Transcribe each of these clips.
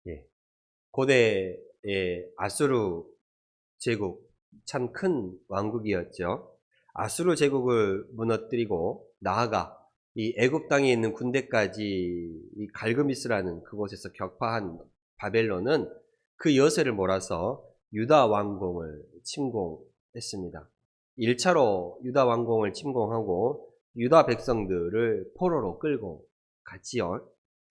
예. 고대의 아수르 제국, 참 큰 왕국이었죠. 아수르 제국을 무너뜨리고 나아가 이 애굽 땅에 있는 군대까지 이 갈그미스라는 그곳에서 격파한 바벨론은 그 여세를 몰아서 유다 왕궁을 침공했습니다. 1차로 유다 왕궁을 침공하고 유다 백성들을 포로로 끌고 갔지요.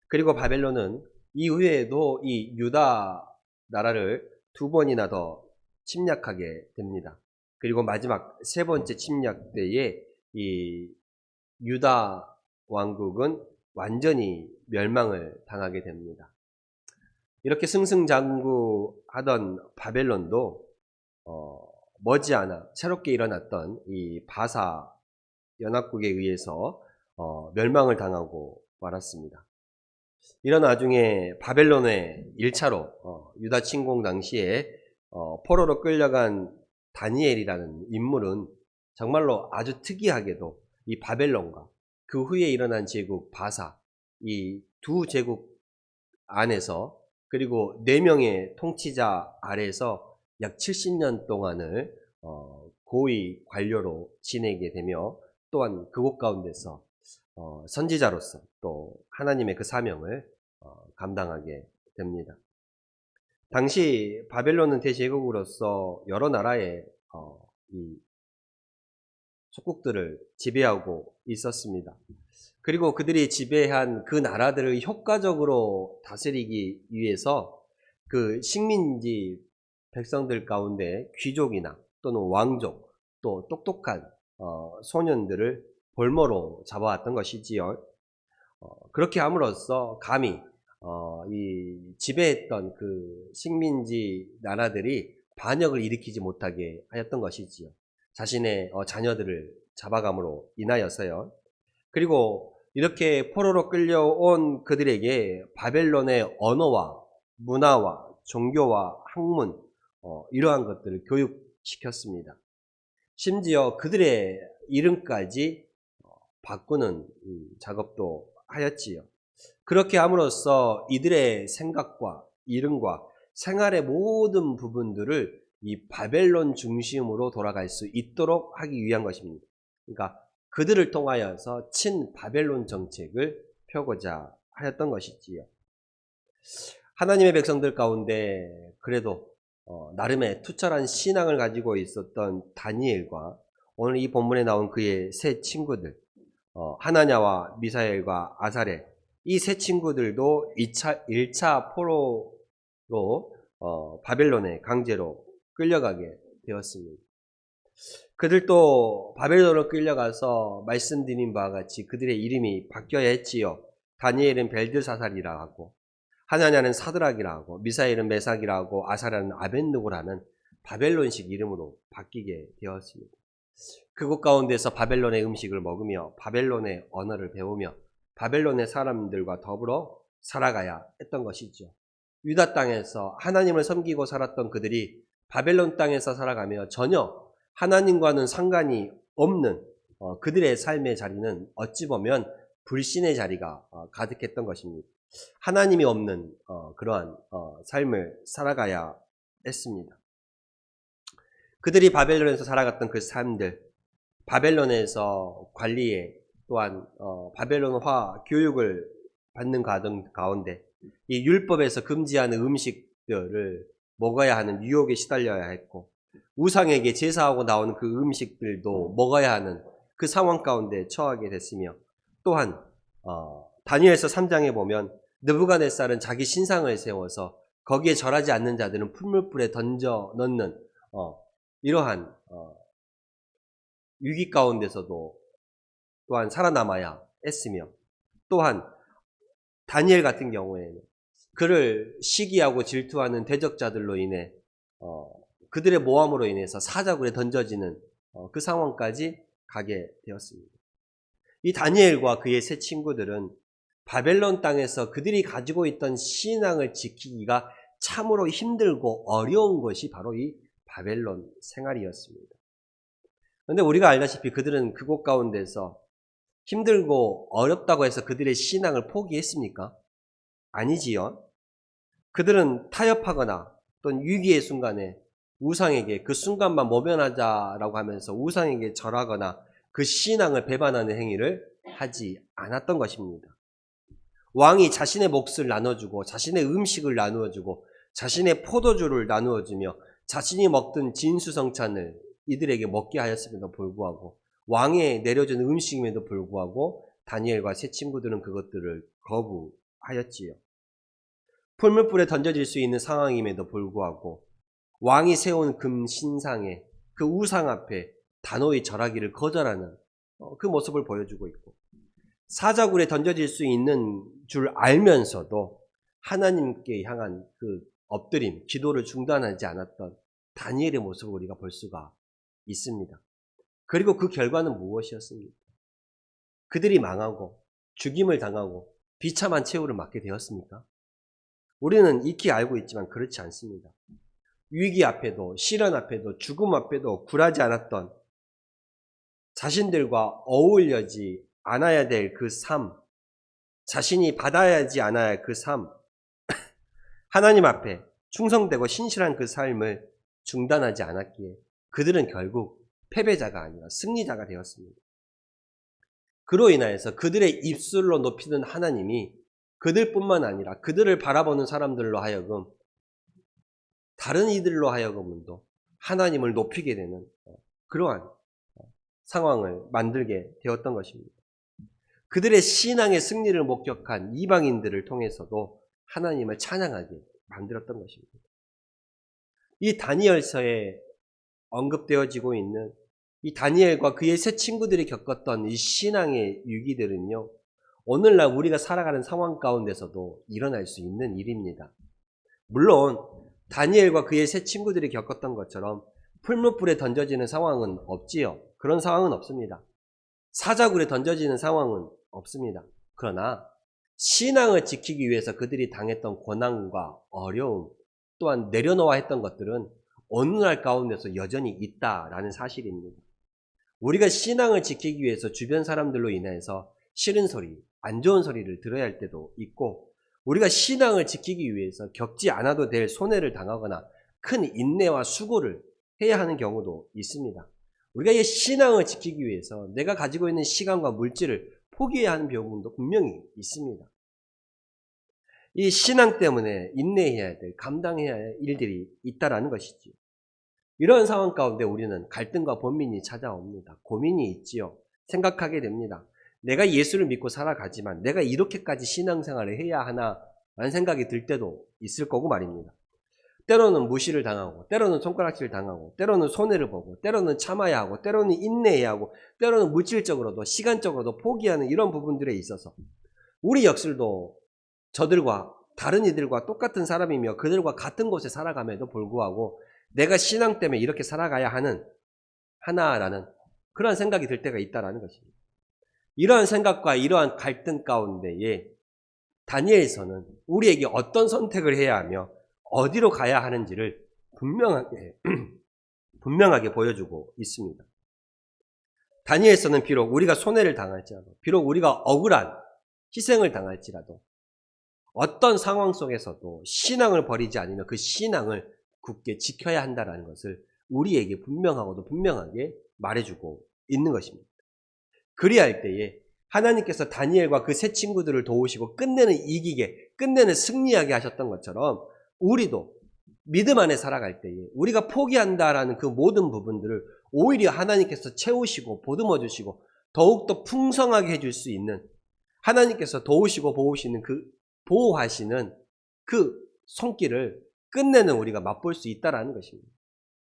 그리고 바벨론은 이후에도 이 유다 나라를 두 번이나 더 침략하게 됩니다. 그리고 마지막 세 번째 침략 때에 이 유다 왕국은 완전히 멸망을 당하게 됩니다. 이렇게 승승장구하던 바벨론도 머지않아 새롭게 일어났던 이 바사 연합국에 의해서 멸망을 당하고 말았습니다. 이런 와중에 바벨론의 1차로 유다 침공 당시에 포로로 끌려간 다니엘이라는 인물은 정말로 아주 특이하게도 이 바벨론과 그 후에 일어난 제국 바사, 이 두 제국 안에서 그리고 4명의 통치자 아래에서 약 70년 동안을 고위 관료로 지내게 되며 또한 그곳 가운데서 선지자로서 또 하나님의 그 사명을 감당하게 됩니다. 당시 바벨론은 대제국으로서 여러 나라의 이 속국들을 지배하고 있었습니다. 그리고 그들이 지배한 그 나라들을 효과적으로 다스리기 위해서 그 식민지 백성들 가운데 귀족이나 또는 왕족 또 똑똑한 소년들을 볼모로 잡아왔던 것이지요. 그렇게 함으로써 감히 이 지배했던 그 식민지 나라들이 반역을 일으키지 못하게 하였던 것이지요. 자신의 자녀들을 잡아감으로 인하여서요. 그리고 이렇게 포로로 끌려온 그들에게 바벨론의 언어와 문화와 종교와 학문 이러한 것들을 교육시켰습니다. 심지어 그들의 이름까지 바꾸는 작업도 하였지요. 그렇게 함으로써 이들의 생각과 이름과 생활의 모든 부분들을 이 바벨론 중심으로 돌아갈 수 있도록 하기 위한 것입니다. 그러니까 그들을 통하여서 친 바벨론 정책을 펴고자 하였던 것이지요. 하나님의 백성들 가운데 그래도 나름의 투철한 신앙을 가지고 있었던 다니엘과 오늘 이 본문에 나온 그의 세 친구들 하나냐와 미사엘과 아사렐 이 세 친구들도 1차 포로로 바벨론에 강제로 끌려가게 되었습니다. 그들도 바벨론으로 끌려가서 말씀드린 바와 같이 그들의 이름이 바뀌어야 했지요. 다니엘은 벨드사살이라 하고 하나냐는 사드락이라 하고 미사엘은 메삭이라 하고 아사랴는 아벤느고라는 바벨론식 이름으로 바뀌게 되었습니다. 그곳 가운데서 바벨론의 음식을 먹으며 바벨론의 언어를 배우며 바벨론의 사람들과 더불어 살아가야 했던 것이죠. 유다 땅에서 하나님을 섬기고 살았던 그들이 바벨론 땅에서 살아가며 전혀 하나님과는 상관이 없는 그들의 삶의 자리는 어찌 보면 불신의 자리가 가득했던 것입니다. 하나님이 없는 그러한 삶을 살아가야 했습니다. 그들이 바벨론에서 살아갔던 그 삶들, 바벨론에서 관리에 또한 바벨론화 교육을 받는 과정 가운데 이 율법에서 금지하는 음식들을 먹어야 하는 유혹에 시달려야 했고 우상에게 제사하고 나오는 그 음식들도 먹어야 하는 그 상황 가운데 처하게 됐으며 또한 다니엘서 3장에 보면 느부갓네살은 자기 신상을 세워서 거기에 절하지 않는 자들은 풀물불에 던져 넣는 이러한 위기 가운데서도 또한 살아남아야 했으며 또한 다니엘 같은 경우에는 그를 시기하고 질투하는 대적자들로 인해 그들의 모함으로 인해서 사자굴에 던져지는 그 상황까지 가게 되었습니다. 이 다니엘과 그의 세 친구들은 바벨론 땅에서 그들이 가지고 있던 신앙을 지키기가 참으로 힘들고 어려운 것이 바로 이 바벨론 생활이었습니다. 그런데 우리가 알다시피 그들은 그곳 가운데서 힘들고 어렵다고 해서 그들의 신앙을 포기했습니까? 아니지요. 그들은 타협하거나 또는 위기의 순간에 우상에게 그 순간만 모면하자라고 하면서 우상에게 절하거나 그 신앙을 배반하는 행위를 하지 않았던 것입니다. 왕이 자신의 몫을 나눠주고 자신의 음식을 나누어주고 자신의 포도주를 나누어주며 자신이 먹던 진수성찬을 이들에게 먹게 하였음에도 불구하고 왕에 내려준 음식임에도 불구하고 다니엘과 세 친구들은 그것들을 거부하였지요. 풀무불에 던져질 수 있는 상황임에도 불구하고 왕이 세운 금 신상에 그 우상 앞에 단호히 절하기를 거절하는 그 모습을 보여주고 있고 사자굴에 던져질 수 있는 줄 알면서도 하나님께 향한 그 엎드림, 기도를 중단하지 않았던 다니엘의 모습을 우리가 볼 수가 있습니다. 그리고 그 결과는 무엇이었습니까? 그들이 망하고 죽임을 당하고 비참한 최후를 맞게 되었습니까? 우리는 익히 알고 있지만 그렇지 않습니다. 위기 앞에도 시련 앞에도 죽음 앞에도 굴하지 않았던 자신들과 어울려지 않아야 될 그 삶, 자신이 받아야 하지 않아야 할 그 삶, 하나님 앞에 충성되고 신실한 그 삶을 중단하지 않았기에 그들은 결국 패배자가 아니라 승리자가 되었습니다. 그로 인하여서 그들의 입술로 높이는 하나님이 그들뿐만 아니라 그들을 바라보는 사람들로 하여금 다른 이들로 하여금도 하나님을 높이게 되는 그러한 상황을 만들게 되었던 것입니다. 그들의 신앙의 승리를 목격한 이방인들을 통해서도 하나님을 찬양하게 만들었던 것입니다. 이 다니엘서에 언급되어지고 있는 이 다니엘과 그의 세 친구들이 겪었던 이 신앙의 위기들은요, 오늘날 우리가 살아가는 상황 가운데서도 일어날 수 있는 일입니다. 물론 다니엘과 그의 세 친구들이 겪었던 것처럼 풀무불에 던져지는 상황은 없지요. 그런 상황은 없습니다. 사자굴에 던져지는 상황은 없습니다. 그러나 신앙을 지키기 위해서 그들이 당했던 고난과 어려움 또한 내려놓아야 했던 것들은 오늘날 가운데서 여전히 있다라는 사실입니다. 우리가 신앙을 지키기 위해서 주변 사람들로 인해서 싫은 소리, 안 좋은 소리를 들어야 할 때도 있고 우리가 신앙을 지키기 위해서 겪지 않아도 될 손해를 당하거나 큰 인내와 수고를 해야 하는 경우도 있습니다. 우리가 이 신앙을 지키기 위해서 내가 가지고 있는 시간과 물질을 포기해야 하는 경우도 분명히 있습니다. 이 신앙 때문에 인내해야 될, 감당해야 할 일들이 있다라는 것이지요. 이런 상황 가운데 우리는 갈등과 번민이 찾아옵니다. 고민이 있지요. 생각하게 됩니다. 내가 예수를 믿고 살아가지만 내가 이렇게까지 신앙생활을 해야 하나 라는 생각이 들 때도 있을 거고 말입니다. 때로는 무시를 당하고 때로는 손가락질 당하고 때로는 손해를 보고 때로는 참아야 하고 때로는 인내해야 하고 때로는 물질적으로도 시간적으로도 포기하는 이런 부분들에 있어서 우리 역설도 저들과 다른 이들과 똑같은 사람이며 그들과 같은 곳에 살아감에도 불구하고 내가 신앙 때문에 이렇게 살아가야 하나라는 그런 생각이 들 때가 있다는 것입니다. 이러한 생각과 이러한 갈등 가운데에 다니엘서는 우리에게 어떤 선택을 해야 하며 어디로 가야 하는지를 분명하게 보여주고 있습니다. 다니엘서는 비록 우리가 손해를 당할지라도 비록 우리가 억울한 희생을 당할지라도 어떤 상황 속에서도 신앙을 버리지 않으면 그 신앙을 굳게 지켜야 한다는 것을 우리에게 분명하고도 분명하게 말해주고 있는 것입니다. 그리할 때에 하나님께서 다니엘과 그 세 친구들을 도우시고 끝내는 이기게, 끝내는 승리하게 하셨던 것처럼 우리도 믿음 안에 살아갈 때에 우리가 포기한다라는 그 모든 부분들을 오히려 하나님께서 채우시고 보듬어 주시고 더욱더 풍성하게 해줄 수 있는 하나님께서 도우시고 보호하시는 그 손길을 끝내는 우리가 맛볼 수 있다는 것입니다.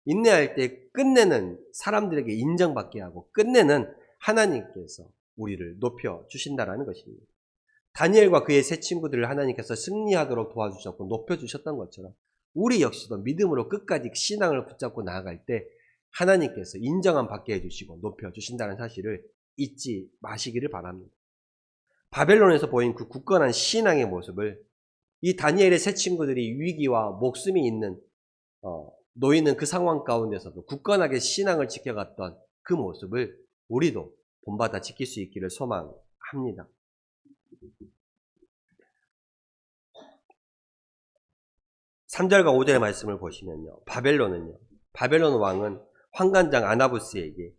인내할 때 끝내는 사람들에게 인정받게 하고 끝내는 하나님께서 우리를 높여주신다는 것입니다. 다니엘과 그의 세 친구들을 하나님께서 승리하도록 도와주셨고 높여주셨던 것처럼 우리 역시도 믿음으로 끝까지 신앙을 붙잡고 나아갈 때 하나님께서 인정함 받게 해주시고 높여주신다는 사실을 잊지 마시기를 바랍니다. 바벨론에서 보인 그 굳건한 신앙의 모습을 이 다니엘의 세 친구들이 위기와 목숨이 있는 놓이는 그 상황 가운데서도 굳건하게 신앙을 지켜갔던 그 모습을 우리도 본받아 지킬 수 있기를 소망합니다. 3절과 5절의 말씀을 보시면요. 바벨론 왕은 환관장 아나부스에게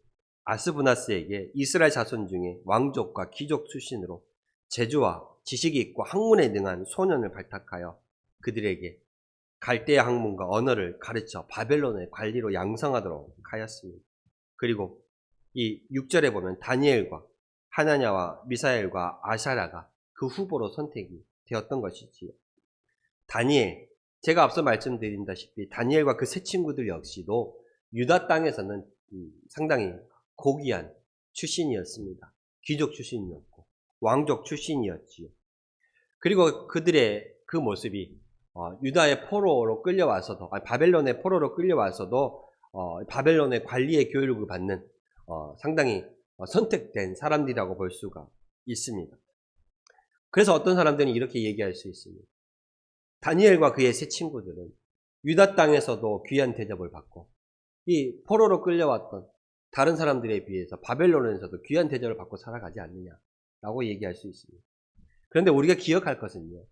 아스부나스에게 이스라엘 자손 중에 왕족과 귀족 출신으로 재주와 지식이 있고 학문에 능한 소년을 발탁하여 그들에게 갈대아 학문과 언어를 가르쳐 바벨론의 관리로 양성하도록 하였습니다. 그리고 이 6절에 보면 다니엘과 하나냐와 미사엘과 아샤라가 그 후보로 선택이 되었던 것이지요. 다니엘, 제가 앞서 말씀드린다시피 다니엘과 그 세 친구들 역시도 유다 땅에서는 상당히 고귀한 출신이었습니다. 귀족 출신이었고 왕족 출신이었지요. 그리고 그들의 그 모습이 유다의 포로로 끌려와서도 바벨론의 포로로 끌려와서도 바벨론의 관리의 교육을 받는 상당히 선택된 사람들이라고 볼 수가 있습니다. 그래서 어떤 사람들은 이렇게 얘기할 수 있습니다. 다니엘과 그의 세 친구들은 유다 땅에서도 귀한 대접을 받고 이 포로로 끌려왔던 다른 사람들에 비해서 바벨론에서도 귀한 대접을 받고 살아가지 않느냐라고 얘기할 수 있습니다. 그런데 우리가 기억할 것은요.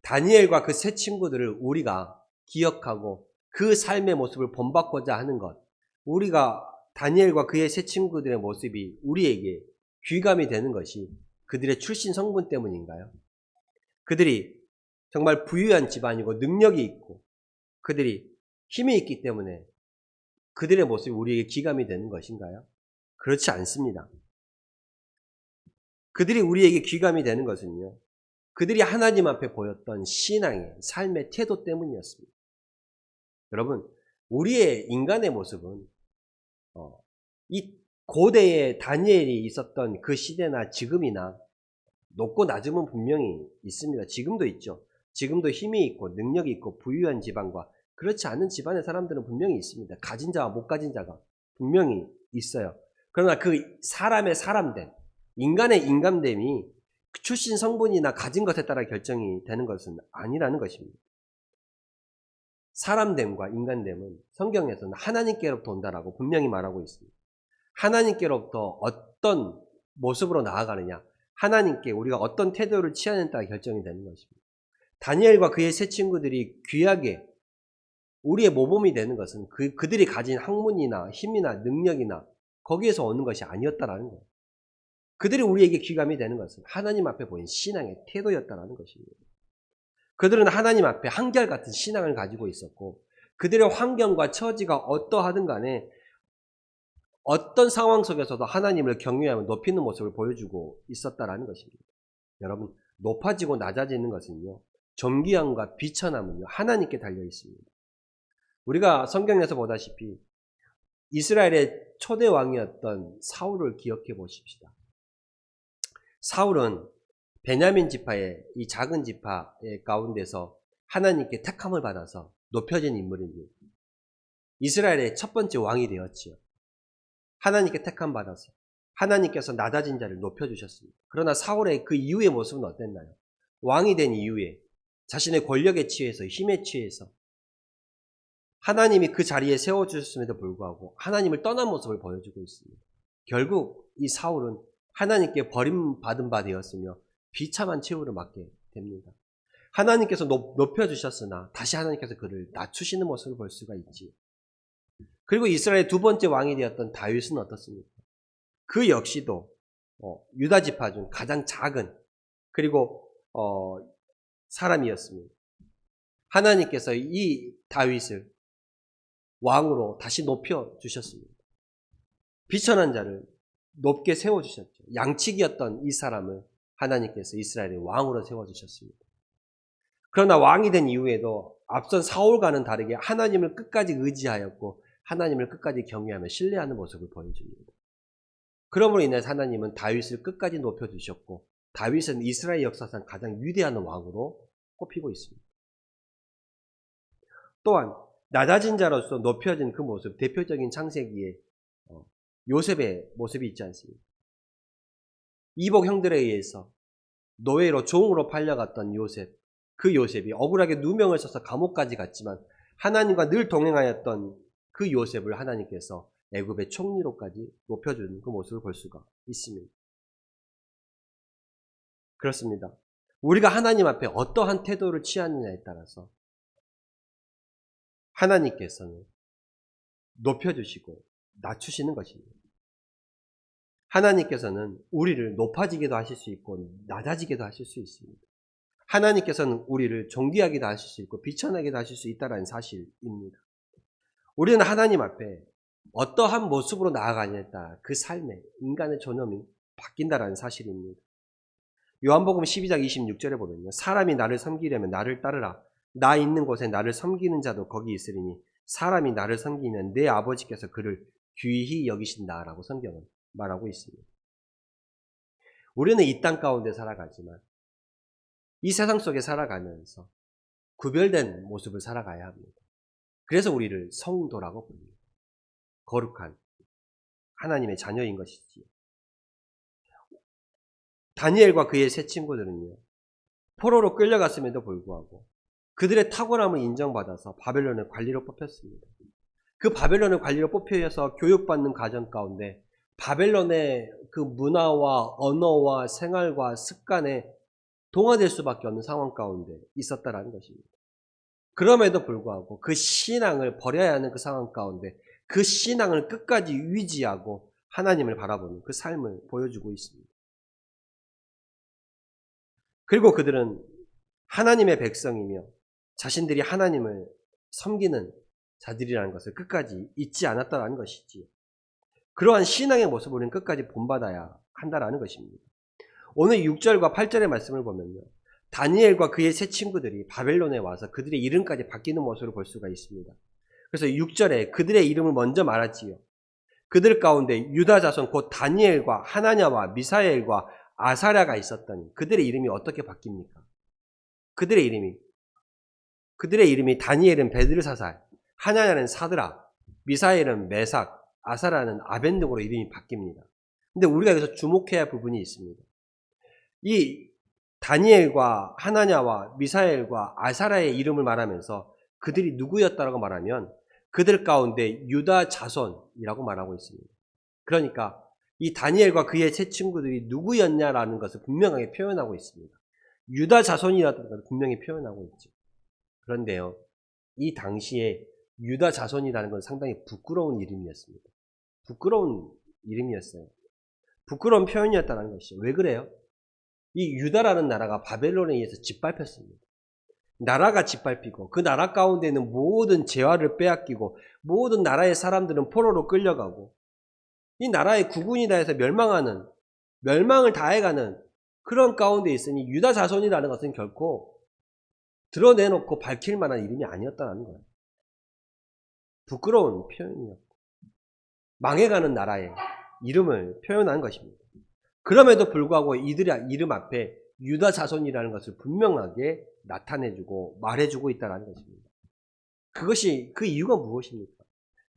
다니엘과 그 세 친구들을 우리가 기억하고 그 삶의 모습을 본받고자 하는 것, 우리가 다니엘과 그의 세 친구들의 모습이 우리에게 귀감이 되는 것이 그들의 출신 성분 때문인가요? 그들이 정말 부유한 집안이고 능력이 있고 그들이 힘이 있기 때문에 그들의 모습이 우리에게 귀감이 되는 것인가요? 그렇지 않습니다. 그들이 우리에게 귀감이 되는 것은요. 그들이 하나님 앞에 보였던 신앙의 삶의 태도 때문이었습니다. 여러분, 우리의 인간의 모습은 이 고대에 다니엘이 있었던 그 시대나 지금이나 높고 낮음은 분명히 있습니다. 지금도 있죠. 지금도 힘이 있고 능력이 있고 부유한 집안과 그렇지 않은 집안의 사람들은 분명히 있습니다. 가진 자와 못 가진 자가 분명히 있어요. 그러나 그 사람의 사람됨, 인간의 인간됨이 출신 성분이나 가진 것에 따라 결정이 되는 것은 아니라는 것입니다. 사람됨과 인간됨은 성경에서는 하나님께로부터 온다라고 분명히 말하고 있습니다. 하나님께로부터 어떤 모습으로 나아가느냐, 하나님께 우리가 어떤 태도를 취하느냐에 따라 결정이 되는 것입니다. 다니엘과 그의 세 친구들이 귀하게 우리의 모범이 되는 것은 그들이 가진 학문이나 힘이나 능력이나 거기에서 오는 것이 아니었다라는 거예요. 그들이 우리에게 귀감이 되는 것은 하나님 앞에 보인 신앙의 태도였다라는 것입니다. 그들은 하나님 앞에 한결같은 신앙을 가지고 있었고 그들의 환경과 처지가 어떠하든 간에 어떤 상황 속에서도 하나님을 경외하며 높이는 모습을 보여주고 있었다라는 것입니다. 여러분, 높아지고 낮아지는 것은요. 존귀함과 비천함은요. 하나님께 달려 있습니다. 우리가 성경에서 보다시피 이스라엘의 초대 왕이었던 사울을 기억해 보십시다. 사울은 베냐민 지파의 이 작은 지파의 가운데서 하나님께 택함을 받아서 높여진 인물입니다. 이스라엘의 첫 번째 왕이 되었지요. 하나님께 택함 받아서 하나님께서 낮아진 자를 높여주셨습니다. 그러나 사울의 그 이후의 모습은 어땠나요? 왕이 된 이후에 자신의 권력에 취해서 힘에 취해서 하나님이 그 자리에 세워주셨음에도 불구하고 하나님을 떠난 모습을 보여주고 있습니다. 결국 이 사울은 하나님께 버림받은 바 되었으며 비참한 최후를 맞게 됩니다. 하나님께서 높여주셨으나 다시 하나님께서 그를 낮추시는 모습을 볼 수가 있지. 그리고 이스라엘의 두 번째 왕이 되었던 다윗은 어떻습니까? 그 역시도 유다 지파 중 가장 작은 그리고 사람이었습니다. 하나님께서 이 다윗을 왕으로 다시 높여주셨습니다. 비천한 자를 높게 세워주셨죠. 양치기였던 이 사람을 하나님께서 이스라엘의 왕으로 세워주셨습니다. 그러나 왕이 된 이후에도 앞선 사울과는 다르게 하나님을 끝까지 의지하였고 하나님을 끝까지 경외하며 신뢰하는 모습을 보여줍니다. 그러므로 인해서 하나님은 다윗을 끝까지 높여주셨고 다윗은 이스라엘 역사상 가장 위대한 왕으로 꼽히고 있습니다. 또한 낮아진 자로서 높여진 그 모습, 대표적인 창세기에 요셉의 모습이 있지 않습니까? 이복 형들에 의해서 노예로 종으로 팔려갔던 요셉, 그 요셉이 억울하게 누명을 써서 감옥까지 갔지만 하나님과 늘 동행하였던 그 요셉을 하나님께서 애굽의 총리로까지 높여준 그 모습을 볼 수가 있습니다. 그렇습니다. 우리가 하나님 앞에 어떠한 태도를 취하느냐에 따라서 하나님께서는 높여주시고 낮추시는 것입니다. 하나님께서는 우리를 높아지게도 하실 수 있고 낮아지게도 하실 수 있습니다. 하나님께서는 우리를 존귀하게도 하실 수 있고 비천하게도 하실 수 있다는 사실입니다. 우리는 하나님 앞에 어떠한 모습으로 나아가냐에 따라 그 삶에 인간의 존엄이 바뀐다는 사실입니다. 요한복음 12장 26절에 보면요. 사람이 나를 섬기려면 나를 따르라. 나 있는 곳에 나를 섬기는 자도 거기 있으리니 사람이 나를 섬기면 내 아버지께서 그를 귀히 여기신다라고 성경은 말하고 있습니다. 우리는 이 땅 가운데 살아가지만 이 세상 속에 살아가면서 구별된 모습을 살아가야 합니다. 그래서 우리를 성도라고 부릅니다. 거룩한 하나님의 자녀인 것이지요. 다니엘과 그의 세 친구들은요. 포로로 끌려갔음에도 불구하고 그들의 탁월함을 인정받아서 바벨론의 관리로 뽑혔습니다. 그 바벨론의 관리로 뽑혀서 교육받는 과정 가운데 바벨론의 그 문화와 언어와 생활과 습관에 동화될 수밖에 없는 상황 가운데 있었다라는 것입니다. 그럼에도 불구하고 그 신앙을 버려야 하는 그 상황 가운데 그 신앙을 끝까지 유지하고 하나님을 바라보는 그 삶을 보여주고 있습니다. 그리고 그들은 하나님의 백성이며 자신들이 하나님을 섬기는 자들이라는 것을 끝까지 잊지 않았다는 것이지요. 그러한 신앙의 모습을 우리는 끝까지 본받아야 한다는 것입니다. 오늘 6절과 8절의 말씀을 보면요. 다니엘과 그의 세 친구들이 바벨론에 와서 그들의 이름까지 바뀌는 모습을 볼 수가 있습니다. 그래서 6절에 그들의 이름을 먼저 말하지요. 그들 가운데 유다 자손 곧 다니엘과 하나냐와 미사엘과 아사랴가 있었더니 그들의 이름이 어떻게 바뀝니까? 그들의 이름이 다니엘은 베드르사살, 하나냐는 사드락, 미사엘은 메삭, 아사랴는 아벤느고로 이름이 바뀝니다. 근데 우리가 여기서 주목해야 할 부분이 있습니다. 이 다니엘과 하나냐와 미사엘과 아사랴의 이름을 말하면서 그들이 누구였다라고 말하면 그들 가운데 유다 자손이라고 말하고 있습니다. 그러니까 이 다니엘과 그의 세 친구들이 누구였냐라는 것을 분명하게 표현하고 있습니다. 유다 자손이라는 것을 분명히 표현하고 있죠. 그런데요, 이 당시에 유다 자손이라는 건 상당히 부끄러운 이름이었습니다. 부끄러운 이름이었어요. 부끄러운 표현이었다는 것이죠. 왜 그래요? 이 유다라는 나라가 바벨론에 의해서 짓밟혔습니다. 나라가 짓밟히고 그 나라 가운데 있는 모든 재화를 빼앗기고 모든 나라의 사람들은 포로로 끌려가고 이 나라의 국군이다 해서 멸망을 다해가는 그런 가운데 있으니 유다 자손이라는 것은 결코 드러내놓고 밝힐 만한 이름이 아니었다는 거예요. 부끄러운 표현이었고 망해가는 나라의 이름을 표현한 것입니다. 그럼에도 불구하고 이들의 이름 앞에 유다 자손이라는 것을 분명하게 나타내주고 말해주고 있다는 것입니다. 그 이유가 무엇입니까?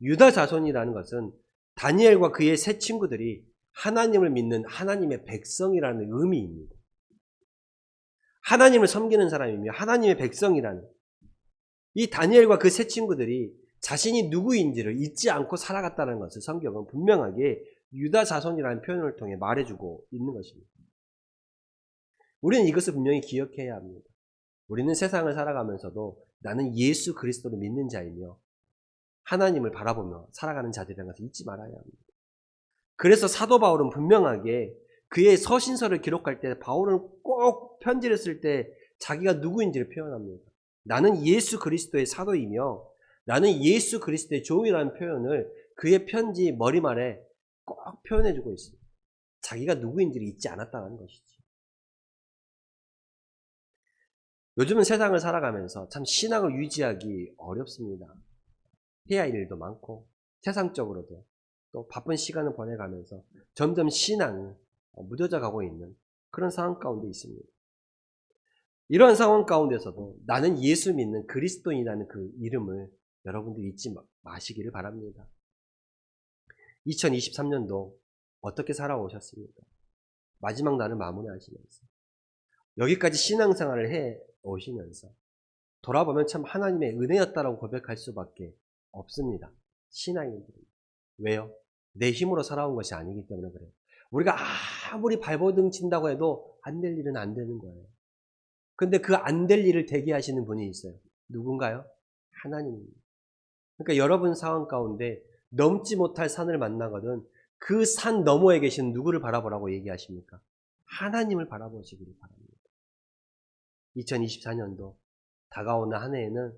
유다 자손이라는 것은 다니엘과 그의 세 친구들이 하나님을 믿는 하나님의 백성이라는 의미입니다. 하나님을 섬기는 사람이며 하나님의 백성이라는 이 다니엘과 그 세 친구들이 자신이 누구인지를 잊지 않고 살아갔다는 것을 성경은 분명하게 유다 자손이라는 표현을 통해 말해주고 있는 것입니다. 우리는 이것을 분명히 기억해야 합니다. 우리는 세상을 살아가면서도 나는 예수 그리스도를 믿는 자이며 하나님을 바라보며 살아가는 자들이라는 것을 잊지 말아야 합니다. 그래서 사도 바울은 분명하게 그의 서신서를 기록할 때 바울은 꼭 편지를 쓸 때 자기가 누구인지를 표현합니다. 나는 예수 그리스도의 사도이며 나는 예수 그리스도의 종이라는 표현을 그의 편지 머리말에 꼭 표현해주고 있습니다. 자기가 누구인지를 잊지 않았다는 것이지. 요즘은 세상을 살아가면서 참 신앙을 유지하기 어렵습니다. 해야 할 일도 많고 세상적으로도 또 바쁜 시간을 보내가면서 점점 신앙이 무뎌져 가고 있는 그런 상황 가운데 있습니다. 이런 상황 가운데서도 나는 예수 믿는 그리스도인이라는 그 이름을 여러분들 잊지 마시기를 바랍니다. 2023년도 어떻게 살아오셨습니까? 마지막 날을 마무리하시면서 여기까지 신앙생활을 해 오시면서 돌아보면 참 하나님의 은혜였다라고 고백할 수밖에 없습니다. 신앙인들은. 왜요? 내 힘으로 살아온 것이 아니기 때문에 그래요. 우리가 아무리 발버둥 친다고 해도 안 될 일은 안 되는 거예요. 근데 그 안 될 일을 되게 하시는 분이 있어요. 누군가요? 하나님입니다. 그러니까 여러분 상황 가운데 넘지 못할 산을 만나거든 그 산 너머에 계신 누구를 바라보라고 얘기하십니까? 하나님을 바라보시기를 바랍니다. 2024년도 다가오는 한 해에는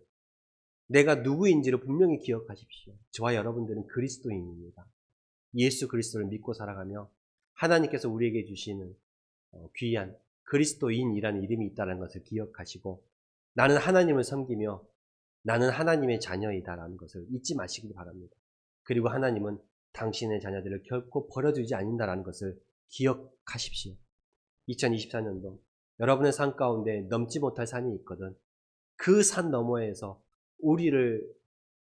내가 누구인지를 분명히 기억하십시오. 저와 여러분들은 그리스도인입니다. 예수 그리스도를 믿고 살아가며 하나님께서 우리에게 주시는 귀한 그리스도인이라는 이름이 있다는 것을 기억하시고 나는 하나님을 섬기며 나는 하나님의 자녀이다라는 것을 잊지 마시길 바랍니다. 그리고 하나님은 당신의 자녀들을 결코 버려두지 않는다라는 것을 기억하십시오. 2024년도 여러분의 삶 가운데 넘지 못할 산이 있거든 그 산 너머에서 우리를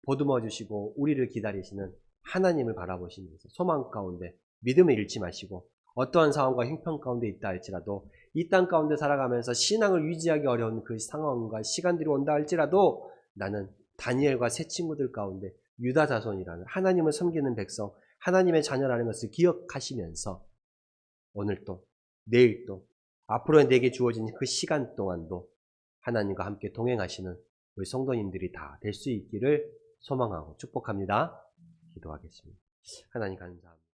보듬어 주시고 우리를 기다리시는 하나님을 바라보시면서 소망 가운데 믿음을 잃지 마시고 어떠한 상황과 형편 가운데 있다 할지라도 이 땅 가운데 살아가면서 신앙을 유지하기 어려운 그 상황과 시간들이 온다 할지라도 나는 다니엘과 세 친구들 가운데 유다 자손이라는 하나님을 섬기는 백성, 하나님의 자녀라는 것을 기억하시면서 오늘도 내일도 앞으로 내게 주어진 그 시간 동안도 하나님과 함께 동행하시는 우리 성도님들이 다 될 수 있기를 소망하고 축복합니다. 기도하겠습니다. 하나님 감사합니다.